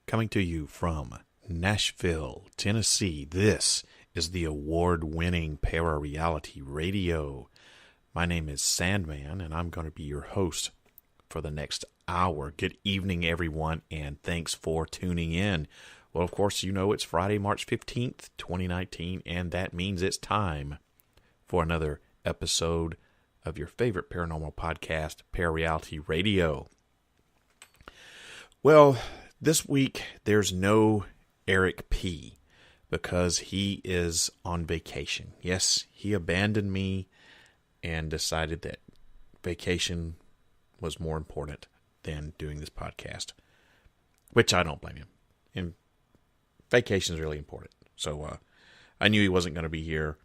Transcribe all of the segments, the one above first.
Coming to you from Nashville, Tennessee, this is the award-winning ParaReality Radio. My name is Sandman, and I'm going to be your host for the next hour. Good evening, everyone, and thanks for tuning in. Well, of course, you know it's Friday, March 15th, 2019, and that means it's time for another episode of your favorite paranormal podcast, ParaReality Radio. Well, this week, there's no Eric P. because he is on vacation. Yes, he abandoned me and decided that vacation was more important than doing this podcast, which I don't blame him. And vacation is really important. So I knew he wasn't going to be here,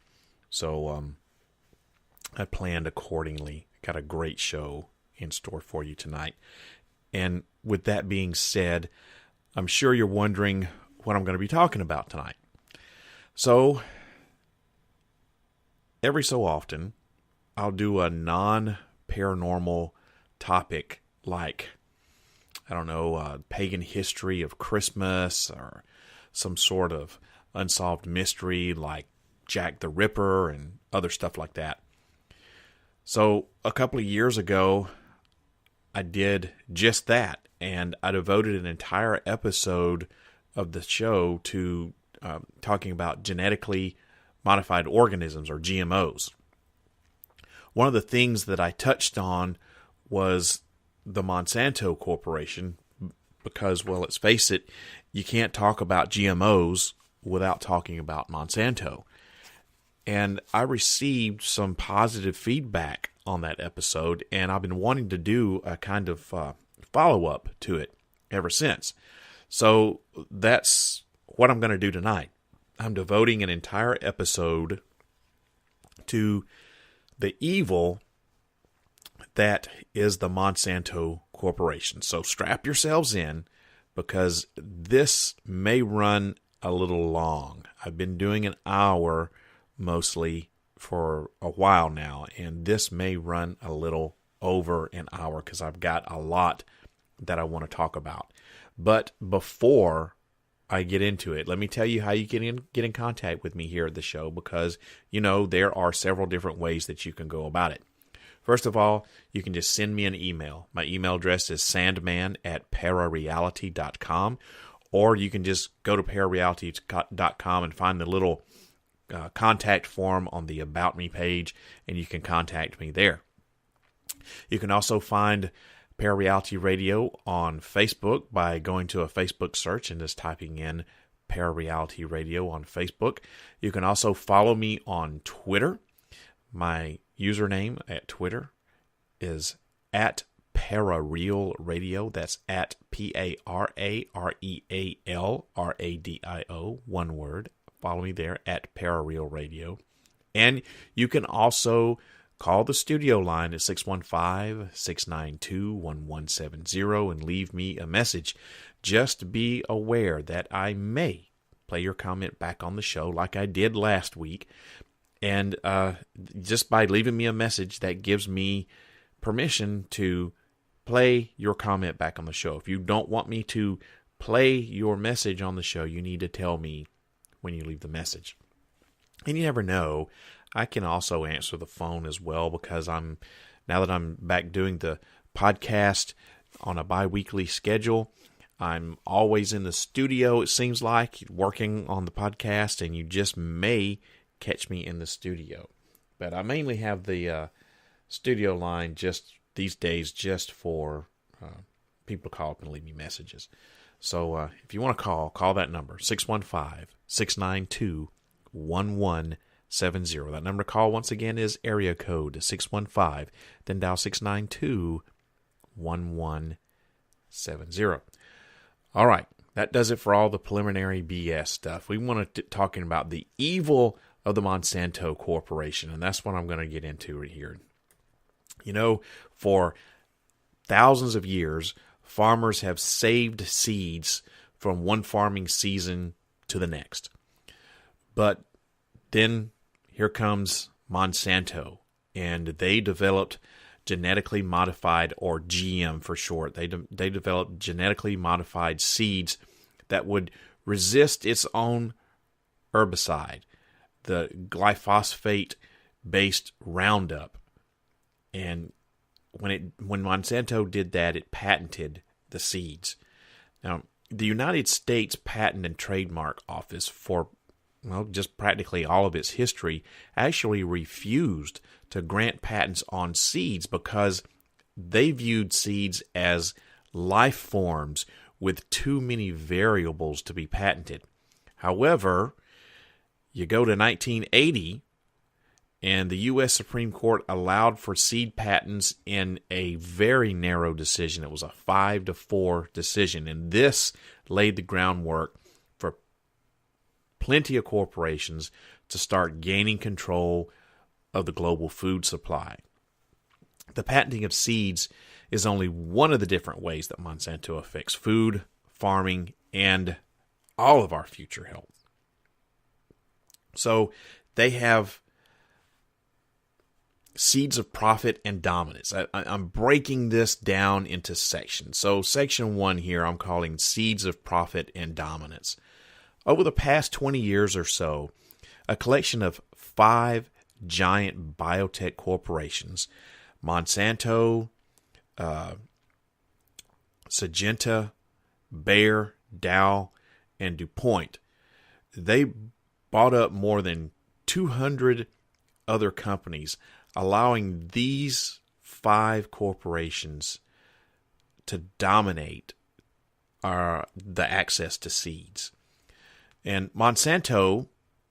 so I planned accordingly. Got a great show in store for you tonight. And with that being said, I'm sure you're wondering what I'm going to be talking about tonight. So, every so often, I'll do a non-paranormal topic like, I don't know, pagan history of Christmas or some sort of unsolved mystery like Jack the Ripper and other stuff like that. So, a couple of years ago, I did just that, and I devoted an entire episode of the show to talking about genetically modified organisms, or GMOs. One of the things that I touched on was the Monsanto Corporation, because, well, let's face it, you can't talk about GMOs without talking about Monsanto. And I received some positive feedback on that episode, and I've been wanting to do a kind of follow-up to it ever since. So that's what I'm going to do tonight. I'm devoting an entire episode to the evil that is the Monsanto Corporation. So strap yourselves in, because this may run a little long. I've been doing an hour mostly for a while now, and this may run a little over an hour because I've got a lot that I want to talk about. But before I get into it, let me tell you how you get in contact with me here at the show, because, you know, there are several different ways that you can go about it. First of all, you can just send me an email. My email address is sandman@parareality.com, or you can just go to parareality.com and find the little contact form on the About Me page, and you can contact me there. You can also find ParaReality Radio on Facebook by going to a Facebook search and just typing in ParaReality Radio on Facebook. You can also follow me on Twitter. My username at Twitter is at ParaRealRadio. That's at ParaRealRadio, one word. Follow me there at ParaRealRadio. And you can also call the studio line at 615-692-1170 and leave me a message. Just be aware that I may play your comment back on the show like I did last week. And just by leaving me a message, that gives me permission to play your comment back on the show. If you don't want me to play your message on the show, you need to tell me when you leave the message. And you never know, I can also answer the phone as well, because now that I'm back doing the podcast on a bi-weekly schedule, I'm always in the studio, it seems like, working on the podcast, and you just may catch me in the studio. But I mainly have the studio line just these days just for people to call up and leave me messages. So if you want to call that number, 615-692-1170. That number to call, once again, is area code 615, then dial 692-1170. All right, that does it for all the preliminary BS stuff. We want to talking about the evil of the Monsanto Corporation, and that's what I'm going to get into here. You know, for thousands of years, farmers have saved seeds from one farming season to the next. But then here comes Monsanto, and they developed genetically modified, or GM for short. They developed genetically modified seeds that would resist its own herbicide, the glyphosate-based Roundup. And when Monsanto did that, it patented the seeds. Now, the United States Patent and Trademark Office, for just practically all of its history, actually refused to grant patents on seeds because they viewed seeds as life forms with too many variables to be patented. However, you go to 1980, and the U.S. Supreme Court allowed for seed patents in a very narrow decision. It was a 5-4 decision, and this laid the groundwork for plenty of corporations to start gaining control of the global food supply. The patenting of seeds is only one of the different ways that Monsanto affects food, farming, and all of our future health. So they have seeds of profit and dominance. I'm breaking this down into sections. So section 1 here I'm calling seeds of profit and dominance. Over the past 20 years or so, a collection of 5 giant biotech corporations, Monsanto, Syngenta, Bayer, Dow, and DuPont, they bought up more than 200 other companies, allowing these 5 corporations to dominate the access to seeds. And Monsanto,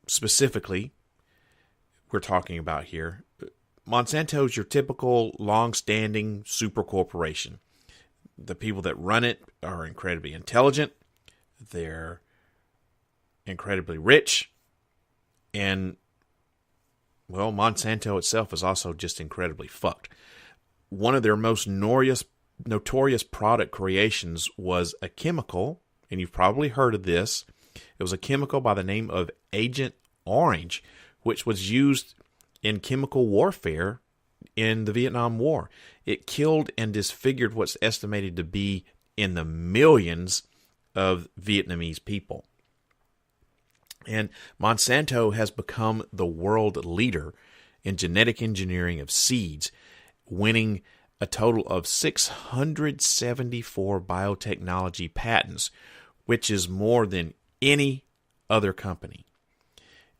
specifically, we're talking about here, Monsanto is your typical long-standing super corporation. The people that run it are incredibly intelligent, they're incredibly rich, and Monsanto itself is also just incredibly fucked. One of their most notorious product creations was a chemical, and you've probably heard of this. It was a chemical by the name of Agent Orange, which was used in chemical warfare in the Vietnam War. It killed and disfigured what's estimated to be in the millions of Vietnamese people. And Monsanto has become the world leader in genetic engineering of seeds, winning a total of 674 biotechnology patents, which is more than any other company.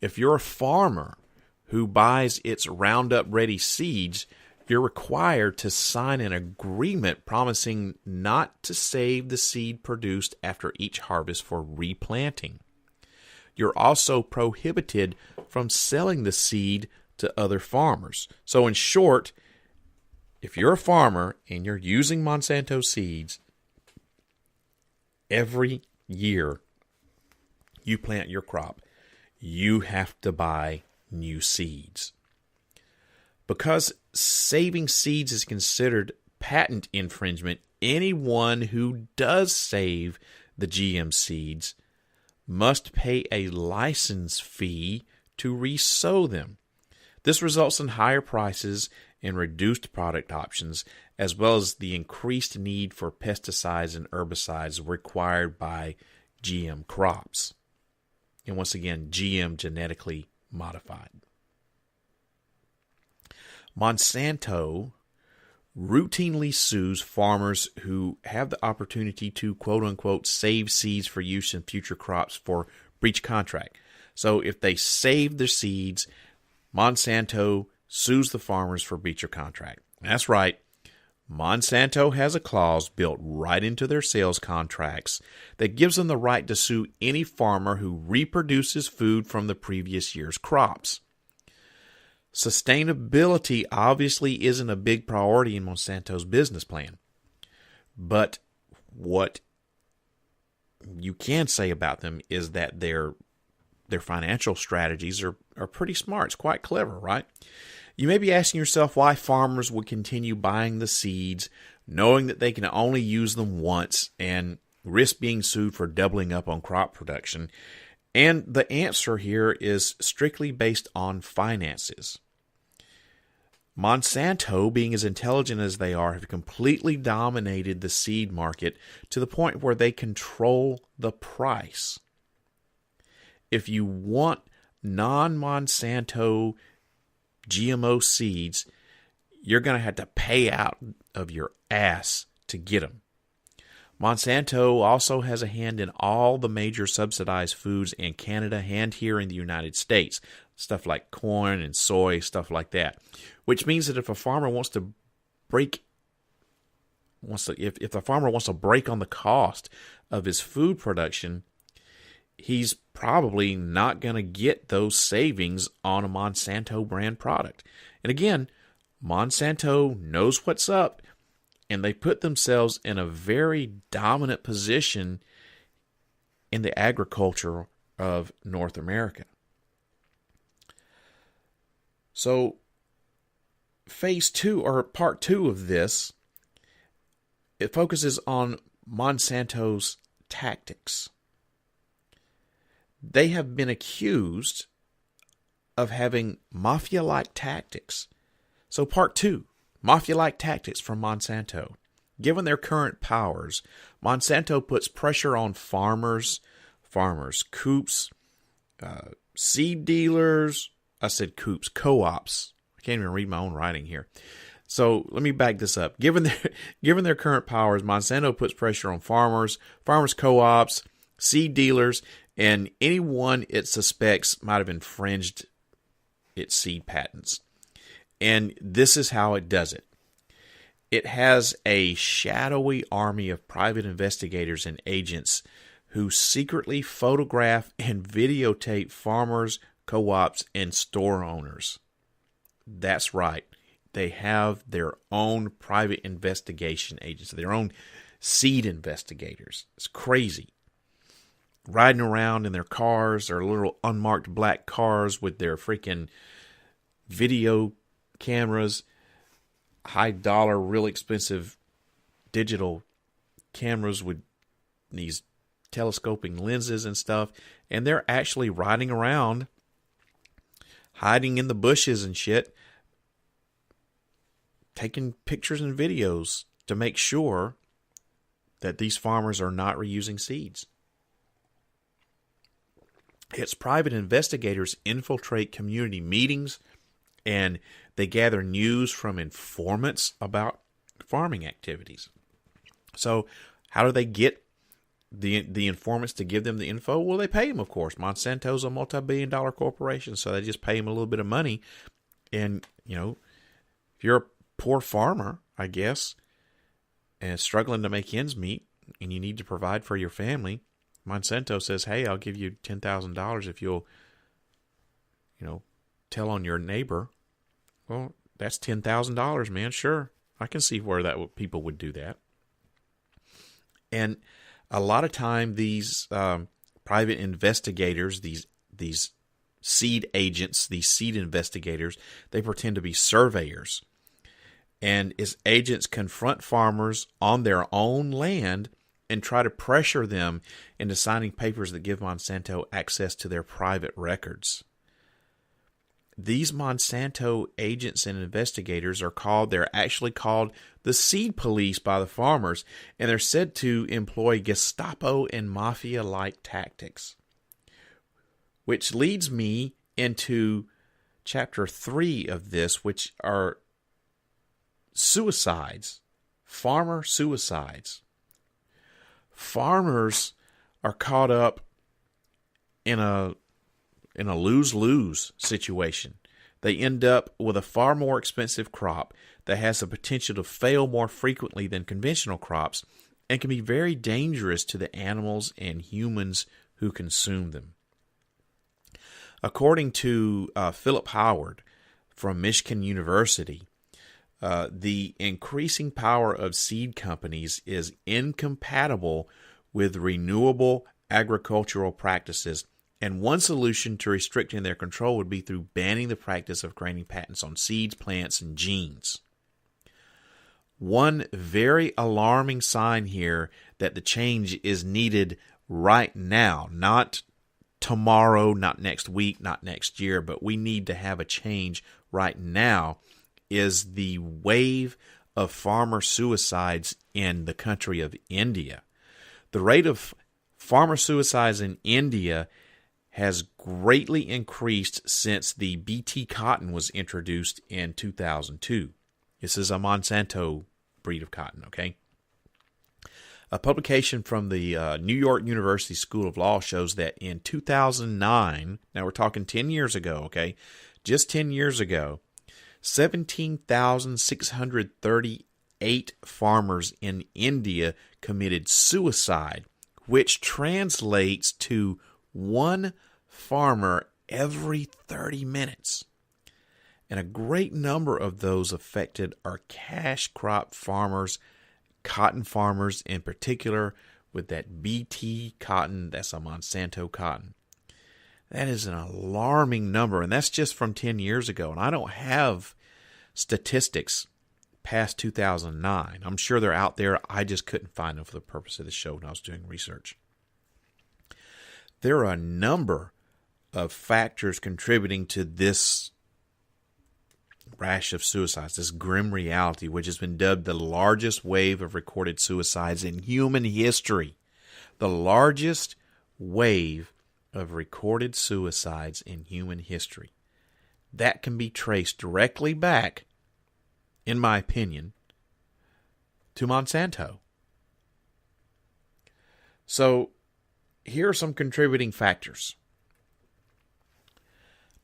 If you're a farmer who buys its Roundup Ready seeds, you're required to sign an agreement promising not to save the seed produced after each harvest for replanting. You're also prohibited from selling the seed to other farmers. So in short, if you're a farmer and you're using Monsanto seeds, every year you plant your crop, you have to buy new seeds. Because saving seeds is considered patent infringement, anyone who does save the GM seeds must pay a license fee to resow them. This results in higher prices and reduced product options, as well as the increased need for pesticides and herbicides required by GM crops. And once again, GM, genetically modified. Monsanto routinely sues farmers who have the opportunity to, quote-unquote, save seeds for use in future crops for breach contract. So if they save their seeds, Monsanto sues the farmers for breach of contract. That's right. Monsanto has a clause built right into their sales contracts that gives them the right to sue any farmer who reproduces food from the previous year's crops. Sustainability obviously isn't a big priority in Monsanto's business plan. But what you can say about them is that their financial strategies are pretty smart. It's quite clever, right? You may be asking yourself why farmers would continue buying the seeds, knowing that they can only use them once and risk being sued for doubling up on crop production. And the answer here is strictly based on finances. Monsanto, being as intelligent as they are, have completely dominated the seed market to the point where they control the price. If you want non-Monsanto GMO seeds, you're going to have to pay out of your ass to get them. Monsanto also has a hand in all the major subsidized foods in Canada and here in the United States. Stuff like corn and soy, stuff like that. Which means that if a farmer wants to break on the cost of his food production, he's probably not going to get those savings on a Monsanto brand product. And again, Monsanto knows what's up, and they put themselves in a very dominant position in the agriculture of North America. So, phase 2, or part 2 of this, it focuses on Monsanto's tactics. They have been accused of having mafia-like tactics. So part 2, mafia-like tactics from Monsanto. Given their current powers, Monsanto puts pressure on farmers, coops, seed dealers, co-ops. I can't even read my own writing here. So let me back this up. Given their current powers, Monsanto puts pressure on farmers, co-ops, seed dealers, and anyone it suspects might have infringed its seed patents. And this is how it does it. It has a shadowy army of private investigators and agents who secretly photograph and videotape farmers, co-ops, and store owners. That's right. They have their own private investigation agents, their own seed investigators. It's crazy. Riding around in their cars, their little unmarked black cars with their freaking video cameras, high dollar, real expensive digital cameras with these telescoping lenses and stuff. And they're actually riding around, hiding in the bushes and shit, taking pictures and videos to make sure that these farmers are not reusing seeds. Its private investigators infiltrate community meetings, and they gather news from informants about farming activities. So how do they get the informants to give them the info? Well, they pay them, of course. Monsanto's a multi-billion-dollar corporation, so they just pay them a little bit of money. And, if you're a poor farmer, I guess, and struggling to make ends meet, and you need to provide for your family, Monsanto says, hey, I'll give you $10,000 if you'll, tell on your neighbor. Well, that's $10,000, man. Sure. I can see where people would do that. And a lot of time, these private investigators, these seed agents, these seed investigators, they pretend to be surveyors. And as agents confront farmers on their own land and try to pressure them into signing papers that give Monsanto access to their private records. These Monsanto agents and investigators they're actually called the seed police by the farmers, and they're said to employ Gestapo and mafia-like tactics. Which leads me into chapter 3 of this, which are suicides, farmer suicides. Farmers are caught up in a lose-lose situation. They end up with a far more expensive crop that has the potential to fail more frequently than conventional crops and can be very dangerous to the animals and humans who consume them. According to Philip Howard from Michigan University, the increasing power of seed companies is incompatible with renewable agricultural practices, and one solution to restricting their control would be through banning the practice of granting patents on seeds, plants, and genes. One very alarming sign here that the change is needed right now, not tomorrow, not next week, not next year, but we need to have a change right now, is the wave of farmer suicides in the country of India. The rate of farmer suicides in India has greatly increased since the Bt cotton was introduced in 2002. This is a Monsanto breed of cotton, okay? A publication from the New York University School of Law shows that in 2009, now we're talking 10 years ago, okay? Just 10 years ago, 17,638 farmers in India committed suicide, which translates to one farmer every 30 minutes. And a great number of those affected are cash crop farmers, cotton farmers in particular, with that Bt cotton, that's a Monsanto cotton. That is an alarming number, and that's just from 10 years ago. And I don't have statistics past 2009. I'm sure they're out there. I just couldn't find them for the purpose of the show when I was doing research. There are a number of factors contributing to this rash of suicides, this grim reality, which has been dubbed the largest wave of recorded suicides in human history. The largest wave of recorded suicides in human history. That can be traced directly back, in my opinion, to Monsanto. So, here are some contributing factors.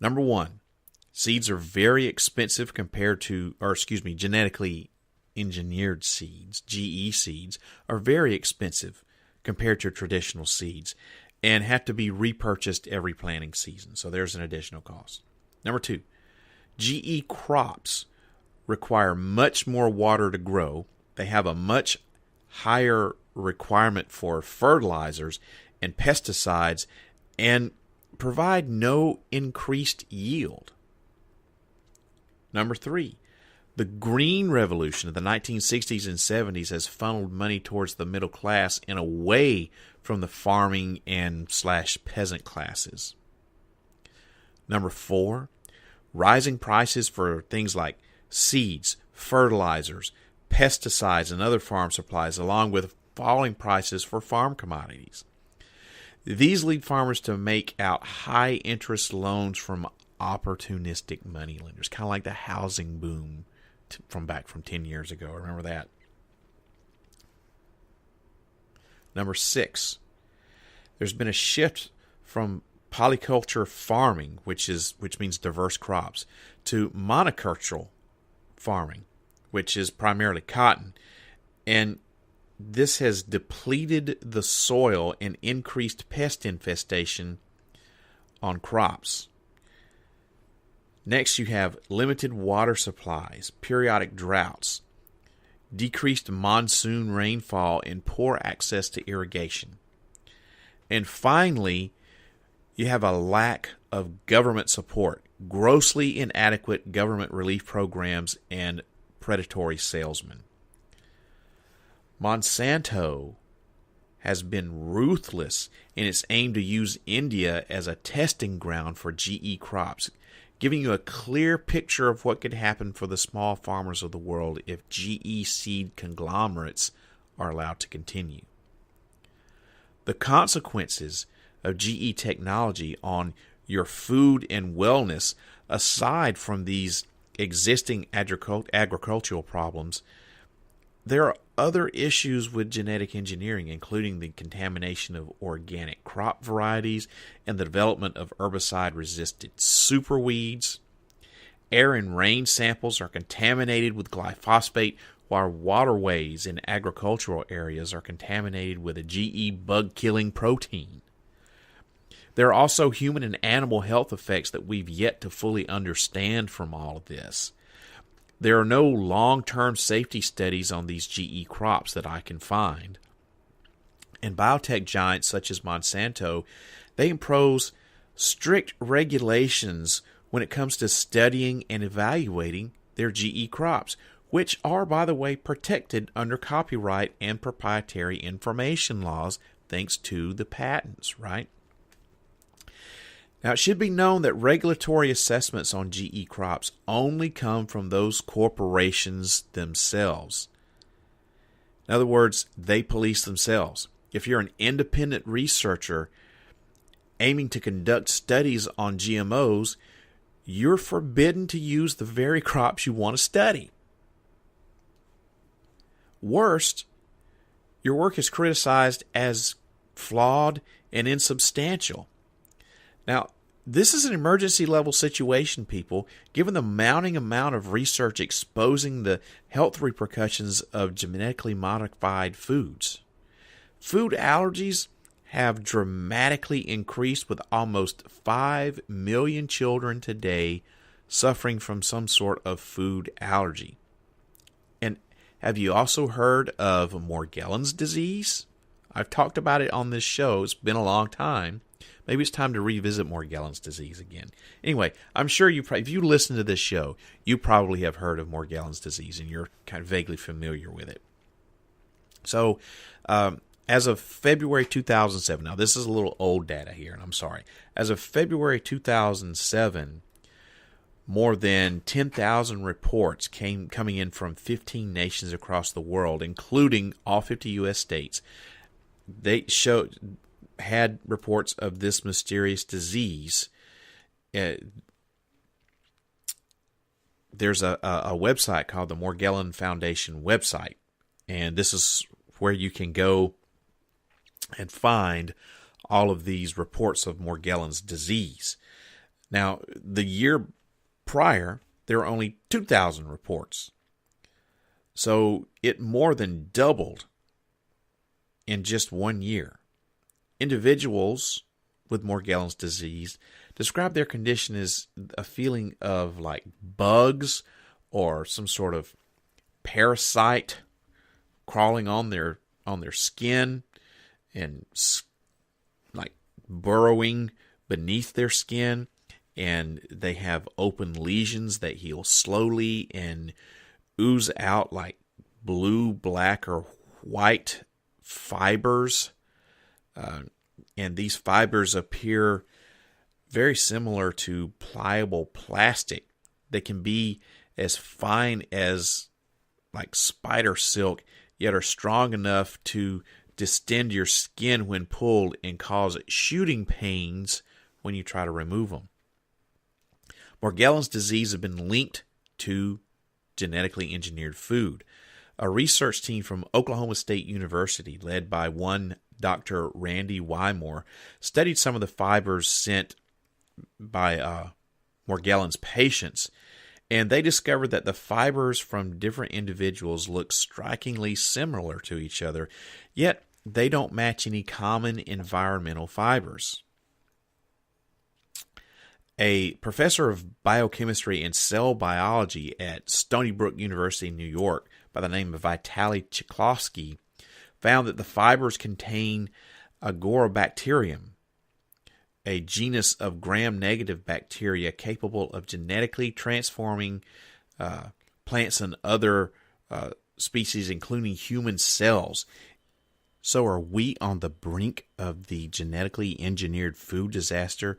Number one, seeds are very expensive compared to, genetically engineered seeds, GE seeds, are very expensive compared to traditional seeds and have to be repurchased every planting season. So there's an additional cost. Number two, GE crops require much more water to grow. They have a much higher requirement for fertilizers and pesticides and provide no increased yield. Number three, the green revolution of the 1960s and 70s has funneled money towards the middle class and away from the farming and / peasant classes. Number four, rising prices for things like seeds, fertilizers, pesticides, and other farm supplies, along with falling prices for farm commodities. These lead farmers to make out high-interest loans from opportunistic moneylenders, kind of like the housing boom from 10 years ago. Remember that? Number six, there's been a shift from polyculture farming, which means diverse crops, to monocultural farming, which is primarily cotton. And this has depleted the soil and increased pest infestation on crops. Next, you have limited water supplies, periodic droughts, decreased monsoon rainfall, and poor access to irrigation. And finally, you have a lack of government support, grossly inadequate government relief programs, and predatory salesmen. Monsanto has been ruthless in its aim to use India as a testing ground for GE crops, giving you a clear picture of what could happen for the small farmers of the world if GE seed conglomerates are allowed to continue. The consequences of GE technology on your food and wellness, aside from these existing agricultural problems, there are other issues with genetic engineering, including the contamination of organic crop varieties and the development of herbicide-resistant superweeds. Air and rain samples are contaminated with glyphosate, while waterways in agricultural areas are contaminated with a GE bug-killing protein. There are also human and animal health effects that we've yet to fully understand from all of this. There are no long-term safety studies on these GE crops that I can find. And biotech giants such as Monsanto, they impose strict regulations when it comes to studying and evaluating their GE crops, which are, by the way, protected under copyright and proprietary information laws thanks to the patents, right? Now, it should be known that regulatory assessments on GE crops only come from those corporations themselves. In other words, they police themselves. If you're an independent researcher aiming to conduct studies on GMOs, you're forbidden to use the very crops you want to study. Worst, your work is criticized as flawed and insubstantial. Now, this is an emergency level situation, people, given the mounting amount of research exposing the health repercussions of genetically modified foods. Food allergies have dramatically increased, with almost 5 million children today suffering from some sort of food allergy. And have you also heard of Morgellons disease? I've talked about it on this show. It's been a long time. Maybe it's time to revisit Morgellons disease again. Anyway, I'm sure if you listen to this show, you probably have heard of Morgellons disease and you're kind of vaguely familiar with it. So, as of February 2007, now this is a little old data here, and I'm sorry. As of February 2007, more than 10,000 reports coming in from 15 nations across the world, including all 50 U.S. states. They had reports of this mysterious disease. There's a website called the Morgellon Foundation website, and this is where you can go and find all of these reports of Morgellons disease. Now, the year prior, there were only 2,000 reports. So it more than doubled in just 1 year. Individuals with Morgellons disease describe their condition as a feeling of like bugs or some sort of parasite crawling on their skin and like burrowing beneath their skin, and they have open lesions that heal slowly and ooze out like blue, black, or white fibers. And these fibers appear very similar to pliable plastic. They can be as fine as like spider silk, yet are strong enough to distend your skin when pulled and cause shooting pains when you try to remove them. Morgellons disease has been linked to genetically engineered food. A research team from Oklahoma State University, led by one Dr. Randy Wymore, studied some of the fibers sent by Morgellons patients, and they discovered that the fibers from different individuals look strikingly similar to each other, yet they don't match any common environmental fibers. A professor of biochemistry and cell biology at Stony Brook University in New York by the name of Vitaly Chiklovsky found that the fibers contain Agorabacterium, a genus of gram-negative bacteria capable of genetically transforming plants and other species, including human cells. So are we on the brink of the genetically engineered food disaster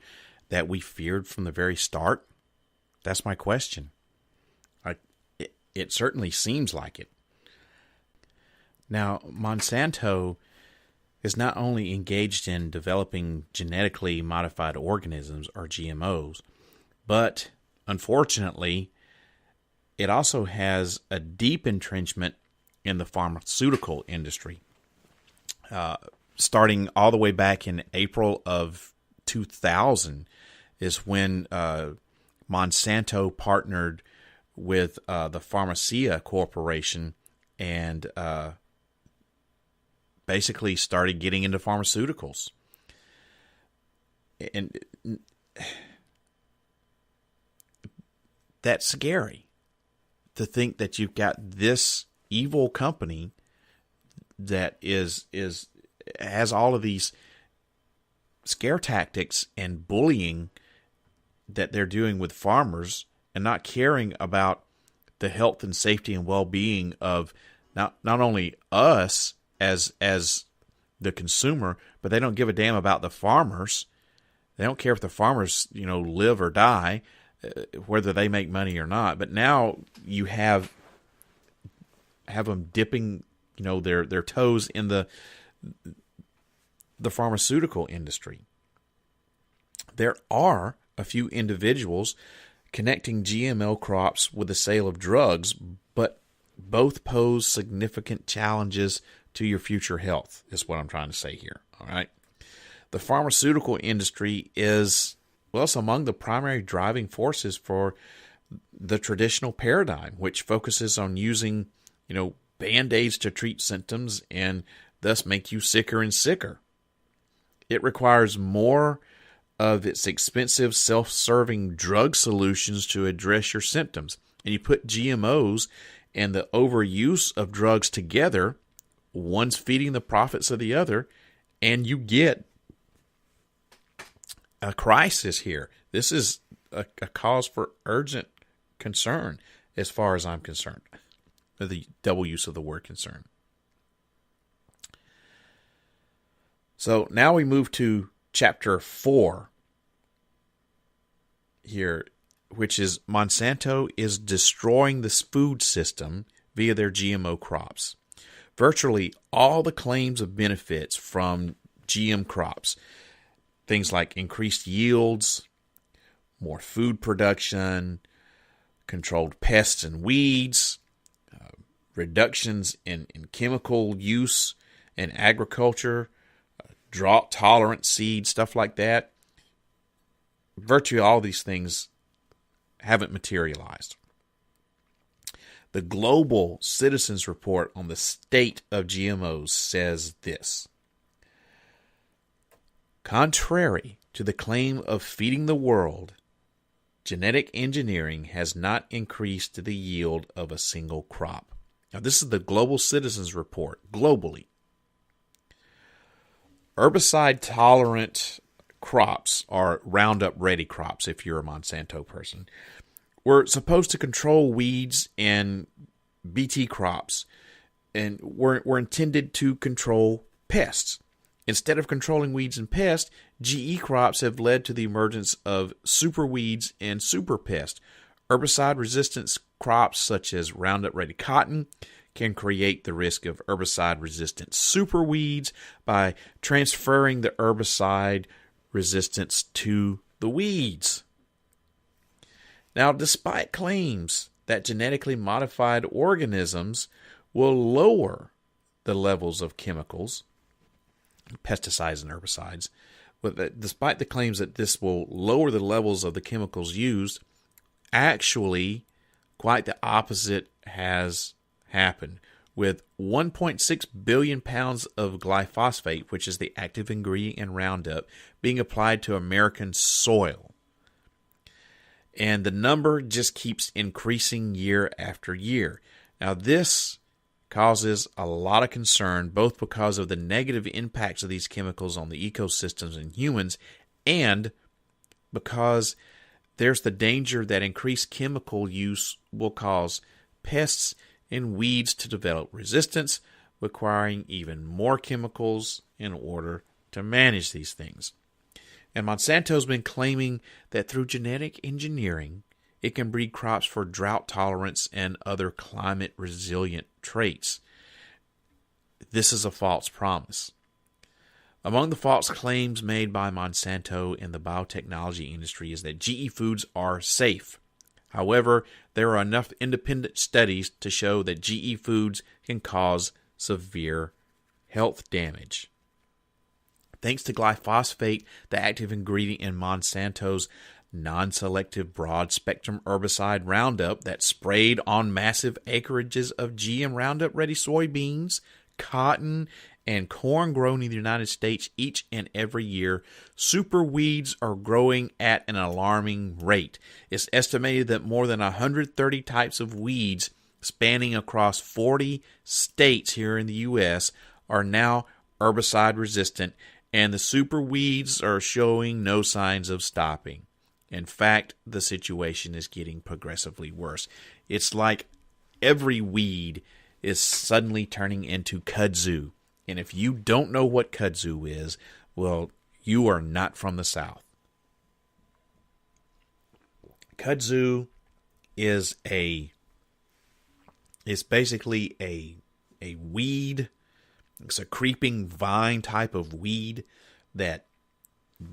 that we feared from the very start? That's my question. It certainly seems like it. Now, Monsanto is not only engaged in developing genetically modified organisms, or GMOs, but unfortunately, it also has a deep entrenchment in the pharmaceutical industry. Starting all the way back in April of 2000 is when Monsanto partnered with the Pharmacia Corporation and basically started getting into pharmaceuticals. And that's scary to think that you've got this evil company that has all of these scare tactics and bullying that they're doing with farmers, and not caring about the health and safety and well-being of not only us as the consumer, but they don't give a damn about the farmers. They don't care if the farmers, live or die, whether they make money or not. But now you have them dipping, their toes in the pharmaceutical industry. There are a few individuals connecting GMO crops with the sale of drugs, but both pose significant challenges to your future health, is what I'm trying to say here. All right. The pharmaceutical industry is, it's among the primary driving forces for the traditional paradigm, which focuses on using, Band-Aids to treat symptoms and thus make you sicker and sicker. It requires more of its expensive self-serving drug solutions to address your symptoms. And you put GMOs and the overuse of drugs together, one's feeding the profits of the other, and you get a crisis here. This is a cause for urgent concern as far as I'm concerned. The double use of the word concern. So now we move to chapter 4 here, which is Monsanto is destroying the food system via their GMO crops. Virtually all the claims of benefits from GM crops, things like increased yields, more food production, controlled pests and weeds, reductions in chemical use in agriculture, drought-tolerant seeds, stuff like that. Virtually all these things haven't materialized. The Global Citizens Report on the State of GMOs says this: contrary to the claim of feeding the world, genetic engineering has not increased the yield of a single crop. Now, this is the Global Citizens Report, globally. Herbicide-tolerant crops are Roundup Ready crops, if you're a Monsanto person. We're supposed to control weeds and BT crops, and we're intended to control pests. Instead of controlling weeds and pests, GE crops have led to the emergence of super weeds and super pests. Herbicide-resistant crops such as Roundup Ready cotton can create the risk of herbicide-resistant super weeds by transferring the herbicide resistance to the weeds. Now, despite claims that genetically modified organisms will lower the levels of chemicals, pesticides and herbicides, despite the claims that this will lower the levels of the chemicals used, actually quite the opposite has happened, with 1.6 billion pounds of glyphosate, which is the active ingredient in Roundup, being applied to American soil. And the number just keeps increasing year after year. Now, this causes a lot of concern, both because of the negative impacts of these chemicals on the ecosystems and humans, and because there's the danger that increased chemical use will cause pests and weeds to develop resistance, requiring even more chemicals in order to manage these things. And Monsanto's been claiming that through genetic engineering, it can breed crops for drought tolerance and other climate-resilient traits. This is a false promise. Among the false claims made by Monsanto in the biotechnology industry is that GE foods are safe. However, there are enough independent studies to show that GE foods can cause severe health damage. Thanks to glyphosate, the active ingredient in Monsanto's non-selective broad-spectrum herbicide Roundup that's sprayed on massive acreages of GM Roundup Ready soybeans, cotton, and corn grown in the United States each and every year, super weeds are growing at an alarming rate. It's estimated that more than 130 types of weeds spanning across 40 states here in the U.S. are now herbicide resistant, and the super weeds are showing no signs of stopping. In fact, the situation is getting progressively worse. It's like every weed is suddenly turning into kudzu. And if you don't know what kudzu is, well, you are not from the South. Kudzu is basically a weed. It's a creeping vine type of weed that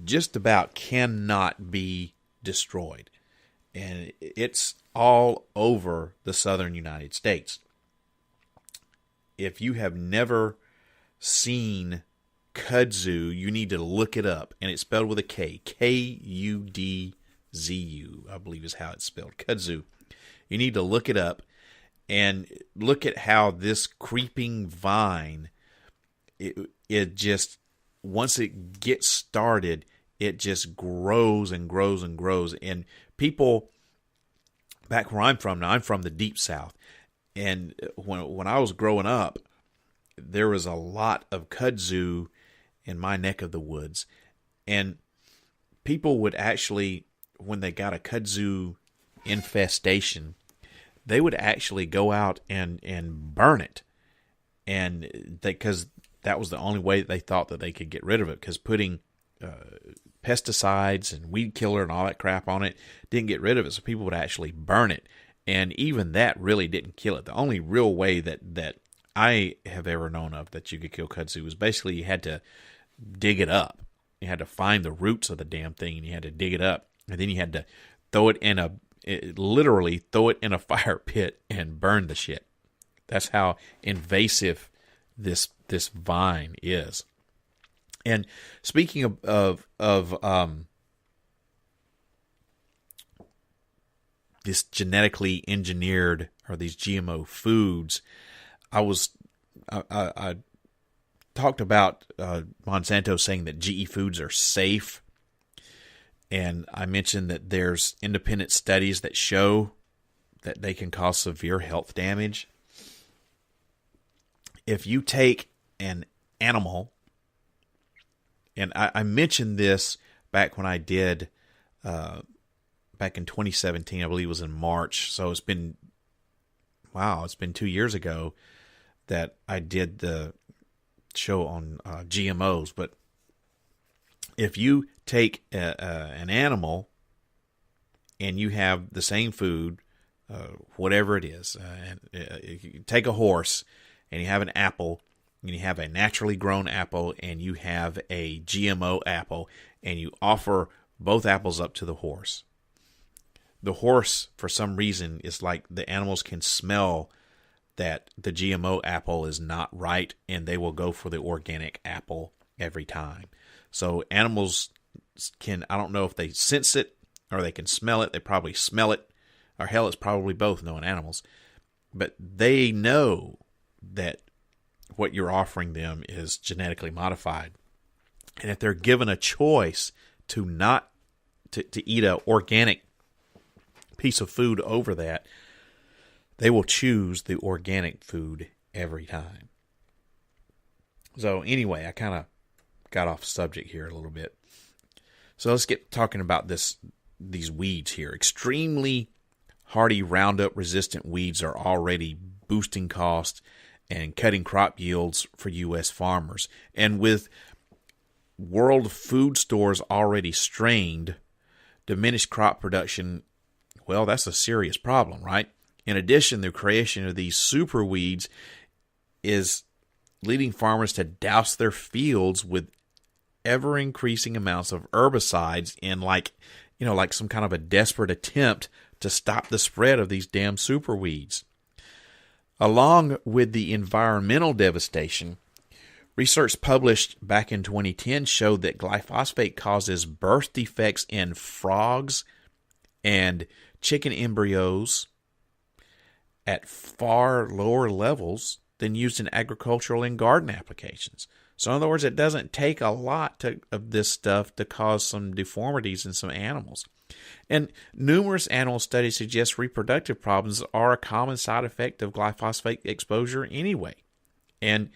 just about cannot be destroyed. And it's all over the southern United States. If you have never seen kudzu, you need to look it up. And it's spelled with a K. Kudzu, I believe is how it's spelled. Kudzu. You need to look it up and look at how this creeping vine, it just, once it gets started, it just grows and grows and grows. And people, back where I'm from, now I'm from the deep south, and when I was growing up, there was a lot of kudzu in my neck of the woods. And people would actually, when they got a kudzu infestation, they would actually go out and burn it. And because that was the only way they thought that they could get rid of it, because putting pesticides and weed killer and all that crap on it didn't get rid of it. So people would actually burn it. And even that really didn't kill it. The only real way that I have ever known of that you could kill kudzu was basically you had to dig it up. You had to find the roots of the damn thing, and you had to dig it up. And then you had to literally throw it in a fire pit and burn the shit. That's how invasive this vine is. And speaking of this genetically engineered, or these GMO foods, I talked about Monsanto saying that GE foods are safe, and I mentioned that there's independent studies that show that they can cause severe health damage. If you take an animal, and I mentioned this back when I did, back in 2017, I believe it was in March, so it's been 2 years ago that I did the show on GMOs. But if you take an animal and you have the same food, whatever it is, and you take a horse and you have an apple, and you have a naturally grown apple, and you have a GMO apple, and you offer both apples up to the horse. The horse, for some reason, is like the animals can smell that the GMO apple is not right, and they will go for the organic apple every time. So animals can, I don't know if they sense it or they can smell it. They probably smell it, or hell, it's probably both, knowing animals. But they know that what you're offering them is genetically modified. And if they're given a choice to eat an organic piece of food over that, they will choose the organic food every time. So anyway, I kind of got off subject here a little bit. So let's get talking about these weeds here. Extremely hardy Roundup resistant weeds are already boosting costs and cutting crop yields for U.S. farmers. And with world food stores already strained, diminished crop production, well, that's a serious problem, right? In addition, the creation of these super weeds is leading farmers to douse their fields with ever-increasing amounts of herbicides in like some kind of a desperate attempt to stop the spread of these damn super weeds. Along with the environmental devastation, research published back in 2010 showed that glyphosate causes birth defects in frogs and chicken embryos at far lower levels than used in agricultural and garden applications. So in other words, it doesn't take a lot of this stuff to cause some deformities in some animals. And numerous animal studies suggest reproductive problems are a common side effect of glyphosate exposure anyway. And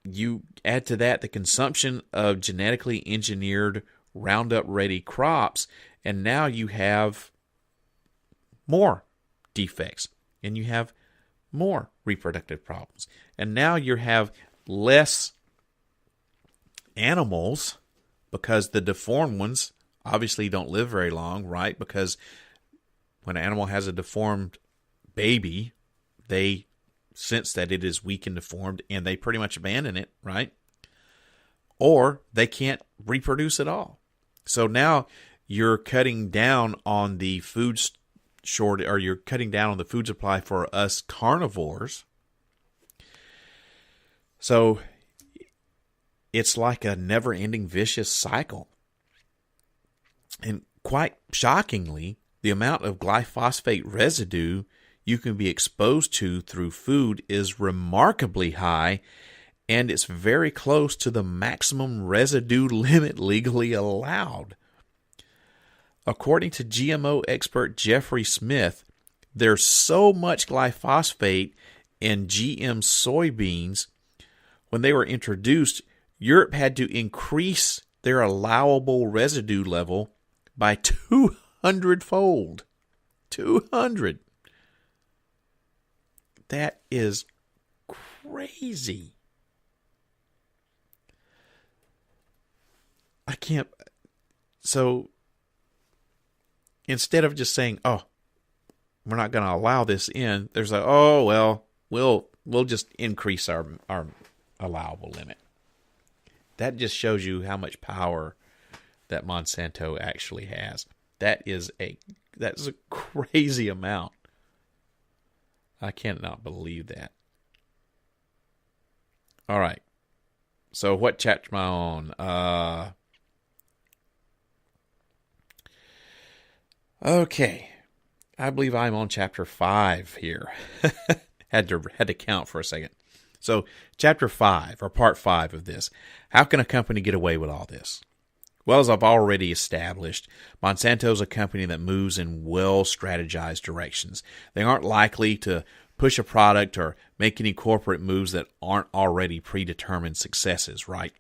you add to that the consumption of genetically engineered Roundup Ready crops, and now you have more defects, and you have more reproductive problems. And now you have less animals because the deformed ones obviously don't live very long, right? Because when an animal has a deformed baby, they sense that it is weak and deformed, and they pretty much abandon it, right? Or they can't reproduce at all. So now you're cutting down on the food short, or you're cutting down on the food supply for us carnivores. So it's like a never-ending vicious cycle. And quite shockingly, the amount of glyphosate residue you can be exposed to through food is remarkably high, and it's very close to the maximum residue limit legally allowed. According to GMO expert Jeffrey Smith, there's so much glyphosate in GM soybeans. When they were introduced, Europe had to increase their allowable residue level by 200-fold. 200. That is crazy. I can't. So instead of just saying, "Oh, we're not going to allow this in," there's like, "Oh well, we'll just increase our allowable limit." That just shows you how much power that Monsanto actually has. That's a crazy amount. I cannot believe that. All right. So what chapter am I on? Okay. I believe I'm on chapter 5 here. had to count for a second. So chapter 5, or part 5 of this. How can a company get away with all this? Well, as I've already established, Monsanto is a company that moves in well-strategized directions. They aren't likely to push a product or make any corporate moves that aren't already predetermined successes, right?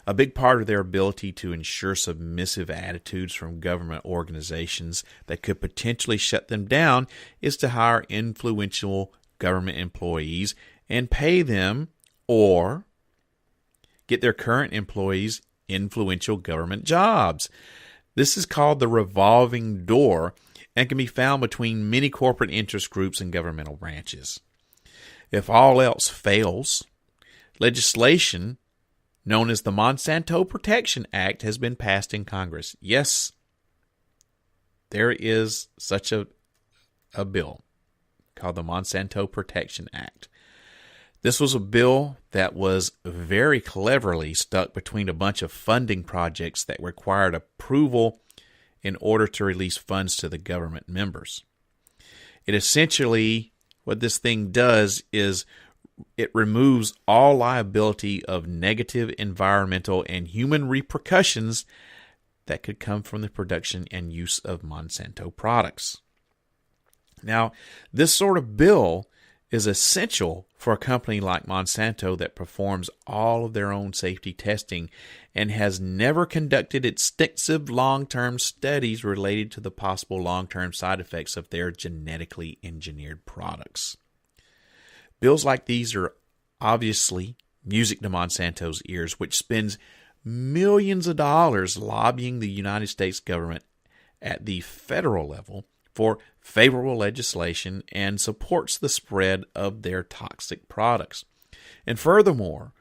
A big part of their ability to ensure submissive attitudes from government organizations that could potentially shut them down is to hire influential government employees and pay them, or get their current employees influential government jobs. This is called the revolving door and can be found between many corporate interest groups and governmental branches. If all else fails, legislation known as the Monsanto Protection Act has been passed in Congress. Yes, there is such a bill called the Monsanto Protection Act. This was a bill that was very cleverly stuck between a bunch of funding projects that required approval in order to release funds to the government members. It essentially, what this thing does is it removes all liability of negative environmental and human repercussions that could come from the production and use of Monsanto products. Now, this sort of bill is essential for a company like Monsanto that performs all of their own safety testing and has never conducted extensive long-term studies related to the possible long-term side effects of their genetically engineered products. Bills like these are obviously music to Monsanto's ears, which spends millions of dollars lobbying the United States government at the federal level for favorable legislation and supports the spread of their toxic products. And furthermore,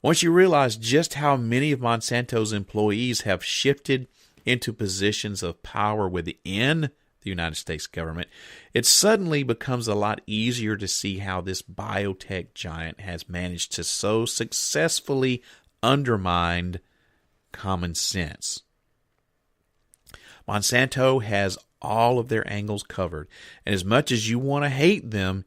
once you realize just how many of Monsanto's employees have shifted into positions of power within the United States government, it suddenly becomes a lot easier to see how this biotech giant has managed to so successfully undermine common sense. Monsanto has all of their angles covered, and as much as you want to hate them,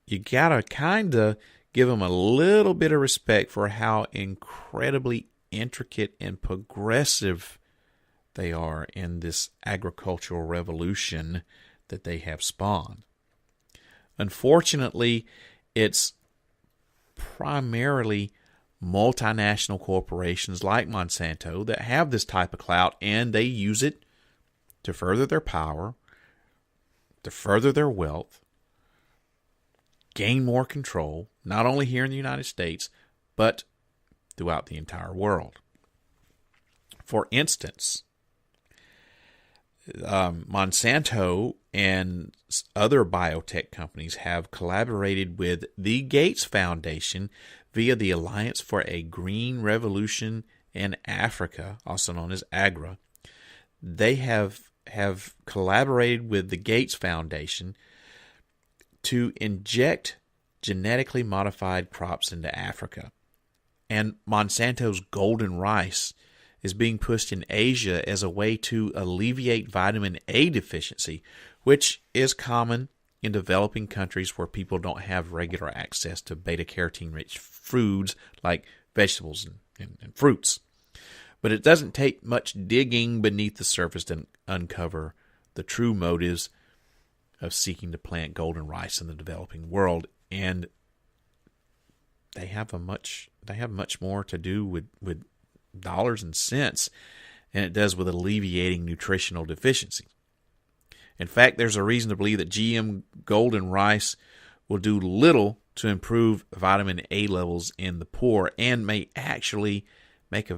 you gotta kind of give them a little bit of respect for how incredibly intricate and progressive they are in this agricultural revolution that they have spawned. Unfortunately, it's primarily multinational corporations like Monsanto that have this type of clout, and they use it to further their power, to further their wealth, gain more control, not only here in the United States, but throughout the entire world. For instance, Monsanto and other biotech companies have collaborated with the Gates Foundation via the Alliance for a Green Revolution in Africa, also known as AGRA. They have collaborated with the Gates Foundation to inject genetically modified crops into Africa. And Monsanto's golden rice is being pushed in Asia as a way to alleviate vitamin A deficiency, which is common in developing countries where people don't have regular access to beta-carotene-rich foods like vegetables and fruits. But it doesn't take much digging beneath the surface to uncover the true motives of seeking to plant golden rice in the developing world, and they have much more to do with dollars and cents than it does with alleviating nutritional deficiencies. In fact, there's a reason to believe that GM golden rice will do little to improve vitamin A levels in the poor and may actually make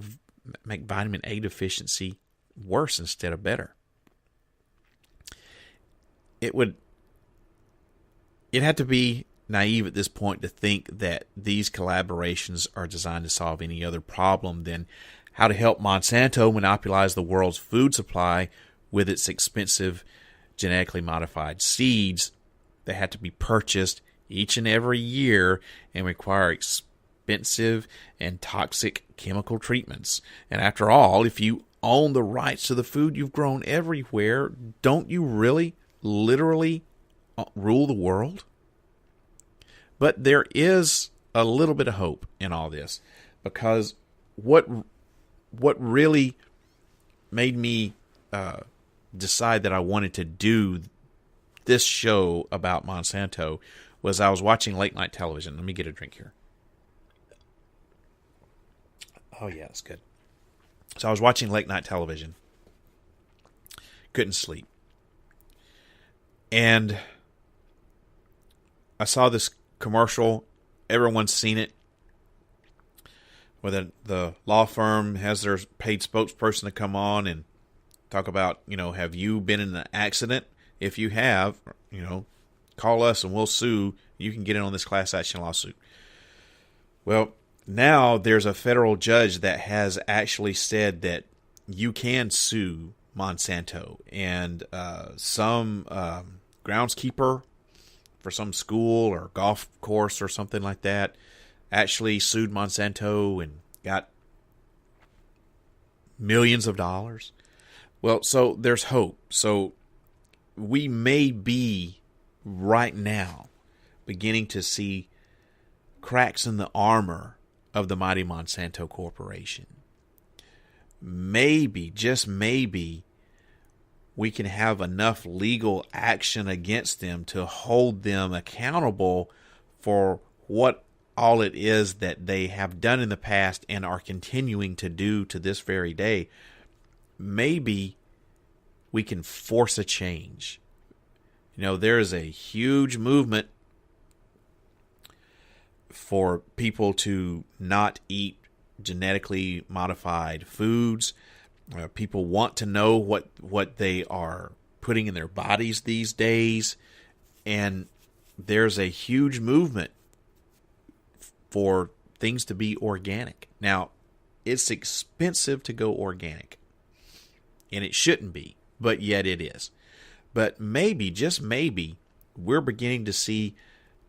vitamin A deficiency worse instead of better. It'd have to be naive at this point to think that these collaborations are designed to solve any other problem than how to help Monsanto monopolize the world's food supply with its expensive genetically modified seeds that have to be purchased each and every year and require expensive and toxic chemical treatments. And after all, if you own the rights to the food you've grown everywhere, don't you really, literally rule the world? But there is a little bit of hope in all this, because what really made me decide that I wanted to do this show about Monsanto was I was watching late night television. Let me get a drink here. Oh yeah, that's good. So I was watching late night television. Couldn't sleep. And I saw this commercial. Everyone's seen it. Where the law firm has their paid spokesperson to come on and talk about, have you been in an accident? If you have, call us and we'll sue. You can get in on this class action lawsuit. Well, now there's a federal judge that has actually said that you can sue Monsanto, and some groundskeeper for some school or golf course or something like that actually sued Monsanto and got millions of dollars. Well, so there's hope. So we may be right now beginning to see cracks in the armor of the mighty Monsanto Corporation. Maybe, just maybe, we can have enough legal action against them to hold them accountable for what all it is that they have done in the past and are continuing to do to this very day. Maybe we can force a change. There is a huge movement for people to not eat genetically modified foods. People want to know what they are putting in their bodies these days. And there's a huge movement for things to be organic. Now, it's expensive to go organic. And it shouldn't be, but yet it is. But maybe, just maybe, we're beginning to see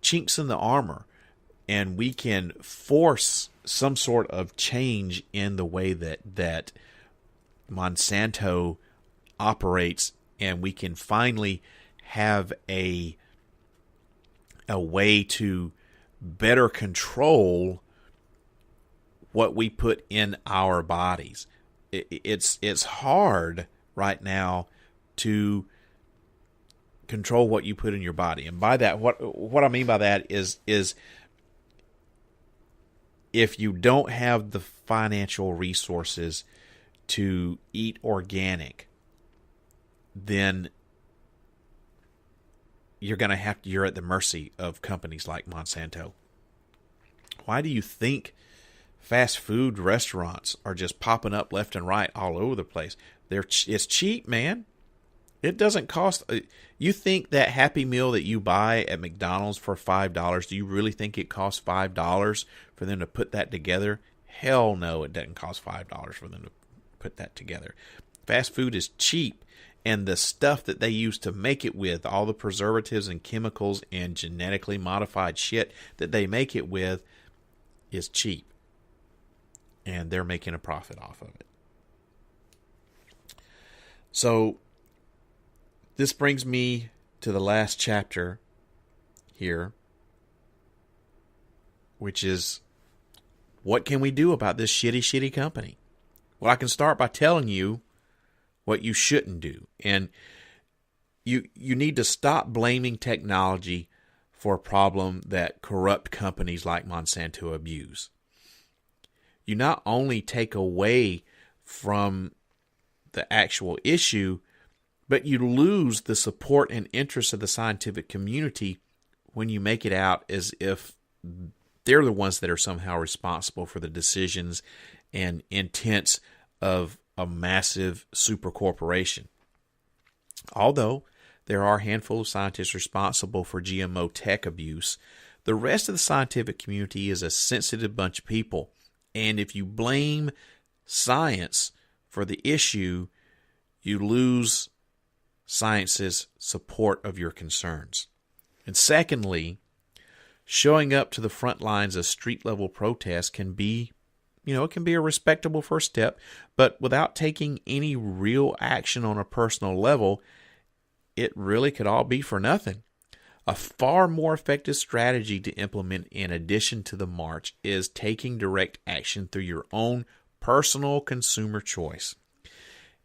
chinks in the armor, and we can force some sort of change in the way that Monsanto operates, and we can finally have a way to better control what we put in our bodies. It's hard right now to control what you put in your body. And by that, what I mean by that is if you don't have the financial resources to eat organic, then you're at the mercy of companies like Monsanto. Why do you think fast food restaurants are just popping up left and right all over the place. It's cheap, man. It doesn't cost. You think that Happy Meal that you buy at McDonald's for $5, do you really think it costs $5 for them to put that together? Hell no, it doesn't cost $5 for them to put that together. Fast food is cheap, and the stuff that they use to make it with, all the preservatives and chemicals and genetically modified shit that they make it with, is cheap. And they're making a profit off of it. So, this brings me to the last chapter here, which is, what can we do about this shitty company? Well, I can start by telling you what you shouldn't do. And you need to stop blaming technology for a problem that corrupt companies like Monsanto abuse. You not only take away from the actual issue, but you lose the support and interest of the scientific community when you make it out as if they're the ones that are somehow responsible for the decisions and intents of a massive super corporation. Although there are a handful of scientists responsible for GMO tech abuse, the rest of the scientific community is a sensitive bunch of people. And if you blame science for the issue, you lose science's support of your concerns. And secondly, showing up to the front lines of street-level protests can be, it can be a respectable first step, but without taking any real action on a personal level, it really could all be for nothing. A far more effective strategy to implement in addition to the march is taking direct action through your own personal consumer choice,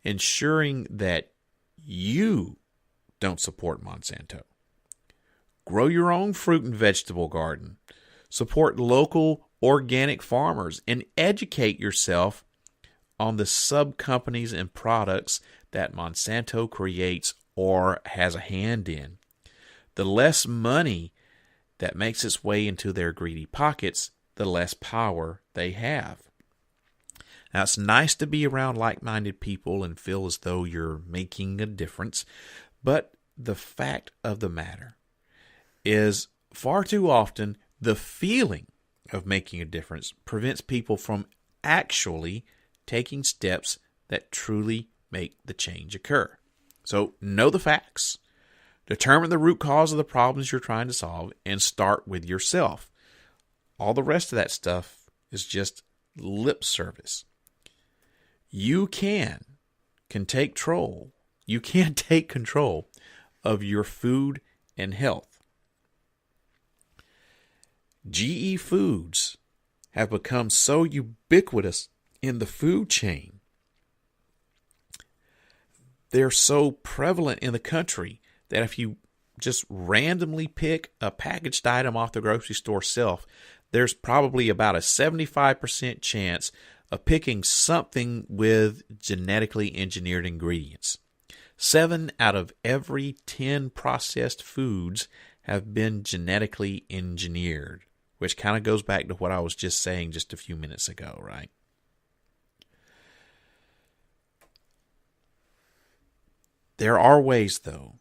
ensuring that you don't support Monsanto. Grow your own fruit and vegetable garden. Support local organic farmers and educate yourself on the sub-companies and products that Monsanto creates or has a hand in. The less money that makes its way into their greedy pockets, the less power they have. Now, it's nice to be around like-minded people and feel as though you're making a difference, but the fact of the matter is far too often the feeling of making a difference prevents people from actually taking steps that truly make the change occur. So, know the facts. Determine the root cause of the problems you're trying to solve and start with yourself. All the rest of that stuff is just lip service. You can take control. You can take control of your food and health. GE foods have become so ubiquitous in the food chain. They're so prevalent in the country that if you just randomly pick a packaged item off the grocery store shelf, there's probably about a 75% chance of picking something with genetically engineered ingredients. 7 out of every 10 processed foods have been genetically engineered, which kind of goes back to what I was just saying just a few minutes ago, right? There are ways, though,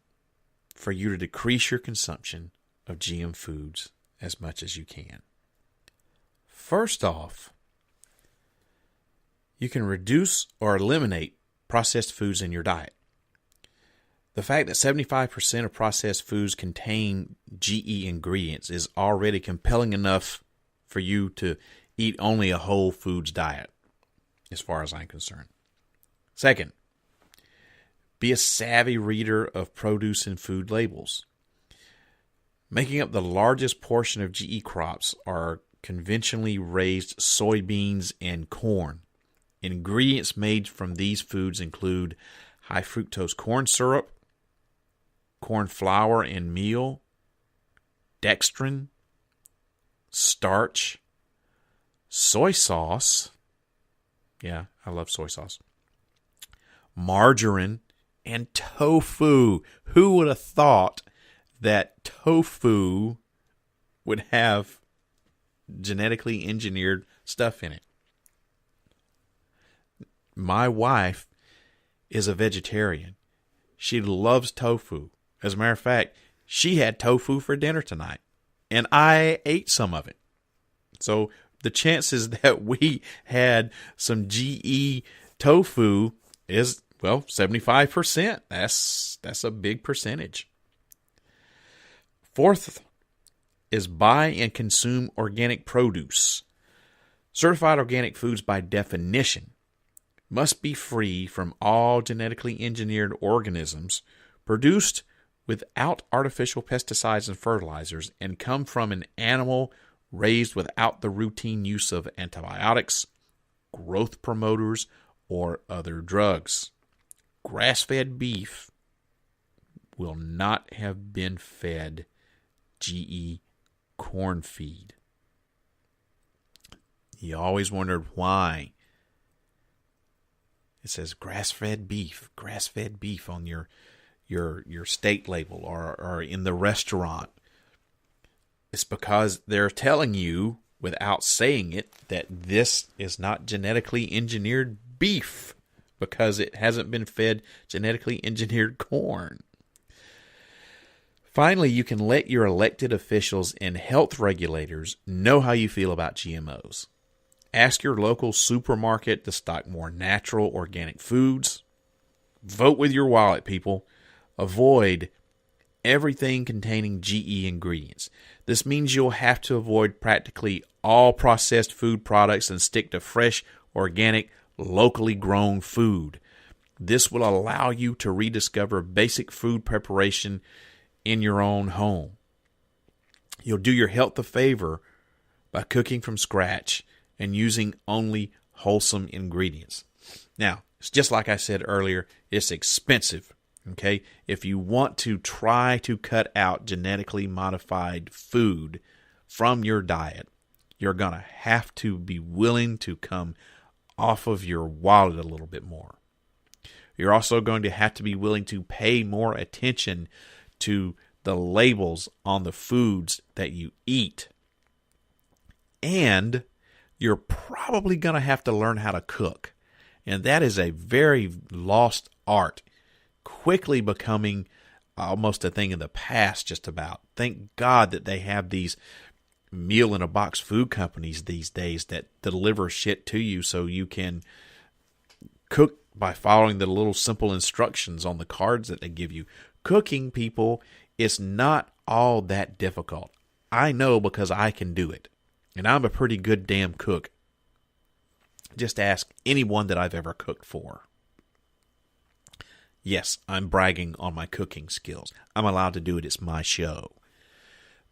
for you to decrease your consumption of GM foods as much as you can. First off, you can reduce or eliminate processed foods in your diet. The fact that 75% of processed foods contain GE ingredients is already compelling enough for you to eat only a whole foods diet, as far as I'm concerned. Second, be a savvy reader of produce and food labels. Making up the largest portion of GE crops are conventionally raised soybeans and corn. Ingredients made from these foods include high fructose corn syrup, corn flour and meal, dextrin, starch, soy sauce. Yeah, I love soy sauce. Margarine and tofu. Who would have thought that tofu would have genetically engineered stuff in it? My wife is a vegetarian. She loves tofu. As a matter of fact, she had tofu for dinner tonight, and I ate some of it. So the chances that we had some GE tofu is, well, 75%. That's a big percentage. Fourth is buy and consume organic produce. Certified organic foods, by definition, must be free from all genetically engineered organisms, produced without artificial pesticides and fertilizers, and come from an animal raised without the routine use of antibiotics, growth promoters, or other drugs. Grass-fed beef will not have been fed GE corn feed. You always wondered why it says grass-fed beef on your steak label or in the restaurant. It's because they're telling you, without saying it, that this is not genetically engineered beef because it hasn't been fed genetically engineered corn. Finally, you can let your elected officials and health regulators know how you feel about GMOs. Ask your local supermarket to stock more natural, organic foods. Vote with your wallet, people. Avoid everything containing GE ingredients. This means you'll have to avoid practically all processed food products and stick to fresh, organic, locally grown food. This will allow you to rediscover basic food preparation in your own home. You'll do your health a favor by cooking from scratch and using only wholesome ingredients. Now, it's just like I said earlier, it's expensive. Okay, if you want to try to cut out genetically modified food from your diet, you're going to have to be willing to come off of your wallet a little bit more. You're also going to have to be willing to pay more attention to the labels on the foods that you eat. And you're probably going to have to learn how to cook. And that is a very lost art, quickly becoming almost a thing of the past just about. Thank God that they have these meal-in-a-box food companies these days that deliver shit to you so you can cook by following the little simple instructions on the cards that they give you. Cooking, people, is not all that difficult. I know because I can do it. And I'm a pretty good damn cook. Just ask anyone that I've ever cooked for. Yes, I'm bragging on my cooking skills. I'm allowed to do it. It's my show.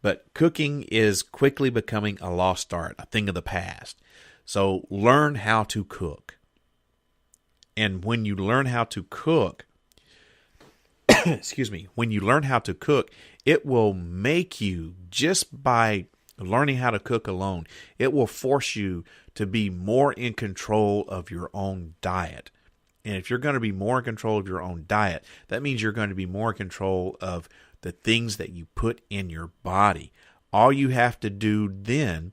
But cooking is quickly becoming a lost art, a thing of the past. So learn how to cook. And when you learn how to cook, when you learn how to cook, it will make you, just by learning how to cook alone, it will force you to be more in control of your own diet. And if you're going to be more in control of your own diet, that means you're going to be more in control of the things that you put in your body. All you have to do then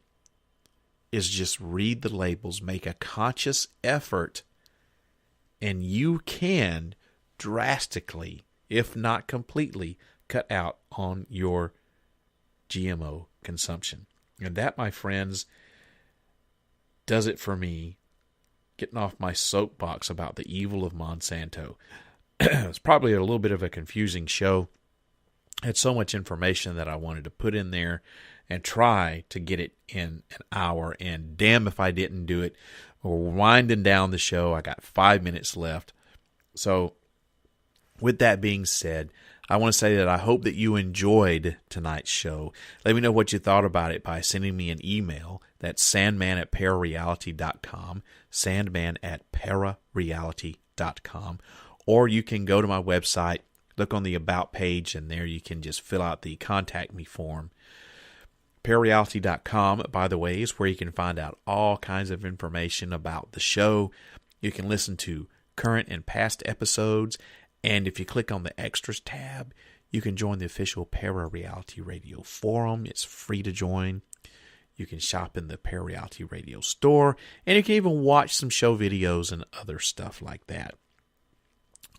is just read the labels, make a conscious effort, and you can drastically, if not completely, cut out on your GMO consumption. And that, my friends, does it for me. Getting off my soapbox about the evil of Monsanto. It's probably a little bit of a confusing show. I had so much information that I wanted to put in there and try to get it in an hour. And damn if I didn't do it. We're winding down the show. I got 5 minutes left. So with that being said, I want to say that I hope that you enjoyed tonight's show. Let me know what you thought about it by sending me an email. That's sandman@ParaReality.com, sandman@ParaReality.com. Or you can go to my website, look on the About page, and there you can just fill out the Contact Me form. ParaReality.com, by the way, is where you can find out all kinds of information about the show. You can listen to current and past episodes. And if you click on the Extras tab, you can join the official ParaReality Radio forum. It's free to join. You can shop in the ParaReality Radio store, and you can even watch some show videos and other stuff like that.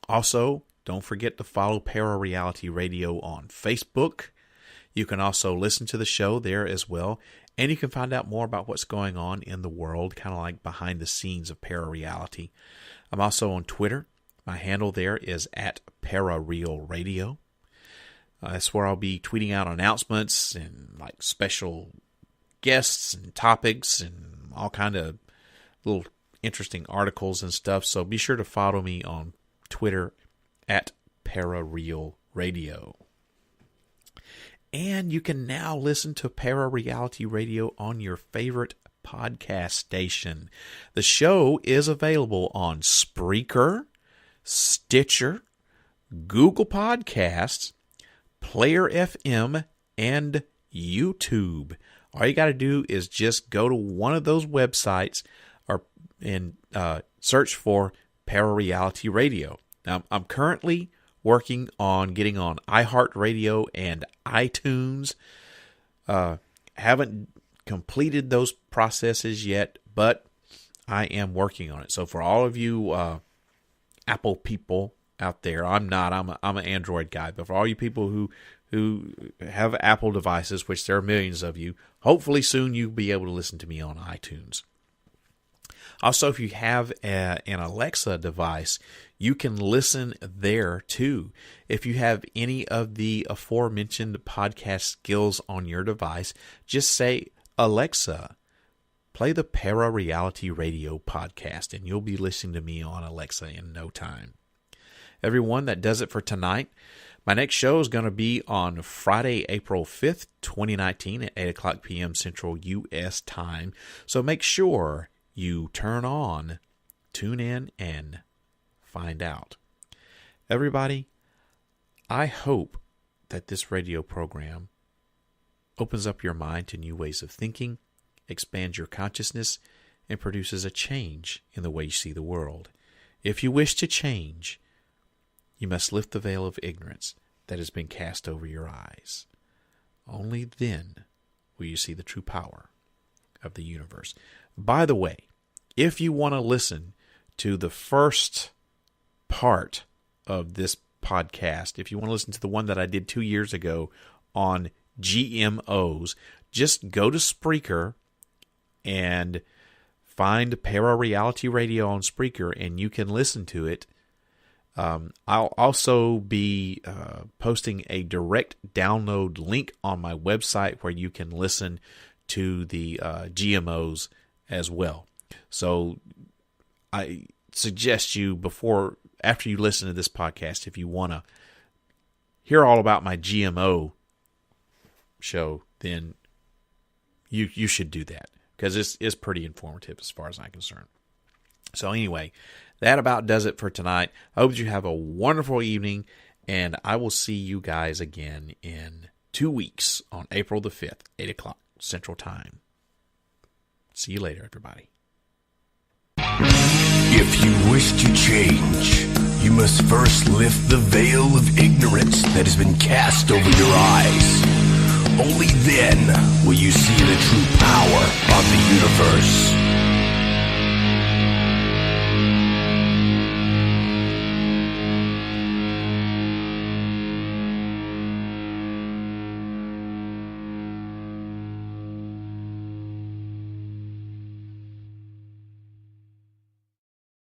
Also, don't forget to follow ParaReality Radio on Facebook. You can also listen to the show there as well, and you can find out more about what's going on in the world, kind of like behind the scenes of ParaReality. I'm also on Twitter. My handle there is at ParaRealRadio. That's where I'll be tweeting out announcements and like special guests and topics and all kind of little interesting articles and stuff. So be sure to follow me on Twitter at ParaRealRadio. And you can now listen to ParaReality Radio on your favorite podcast station. The show is available on Spreaker, Stitcher, Google Podcasts, Player FM, and YouTube. All you got to do is just go to one of those websites and search for ParaReality Radio. Now, I'm currently working on getting on iHeartRadio and iTunes. Haven't completed those processes yet, but I am working on it. So for all of you Apple people out there, I'm not. I'm an Android guy. But for all you people who have Apple devices, which there are millions of you, hopefully soon you'll be able to listen to me on iTunes. Also, if you have an Alexa device, you can listen there too. If you have any of the aforementioned podcast skills on your device, just say, Alexa, play the ParaReality Radio podcast, and you'll be listening to me on Alexa in no time. Everyone, that does it for tonight. My next show is going to be on Friday, April 5th, 2019 at 8 o'clock p.m. Central U.S. time. So make sure you tune in, and find out. Everybody, I hope that this radio program opens up your mind to new ways of thinking, expands your consciousness, and produces a change in the way you see the world. If you wish to change, you must lift the veil of ignorance that has been cast over your eyes. Only then will you see the true power of the universe. By the way, if you want to listen to the first part of this podcast, if you want to listen to the one that I did 2 years ago on GMOs, just go to Spreaker and find ParaReality Radio on Spreaker, and you can listen to it. I'll also be posting a direct download link on my website where you can listen to the GMOs as well. So I suggest you after you listen to this podcast, if you want to hear all about my GMO show, then you should do that, because it's pretty informative as far as I'm concerned. So anyway, that about does it for tonight. I hope you have a wonderful evening, and I will see you guys again in 2 weeks on April the 5th, 8 o'clock Central Time. See you later, everybody. If you wish to change, you must first lift the veil of ignorance that has been cast over your eyes. Only then will you see the true power of the universe.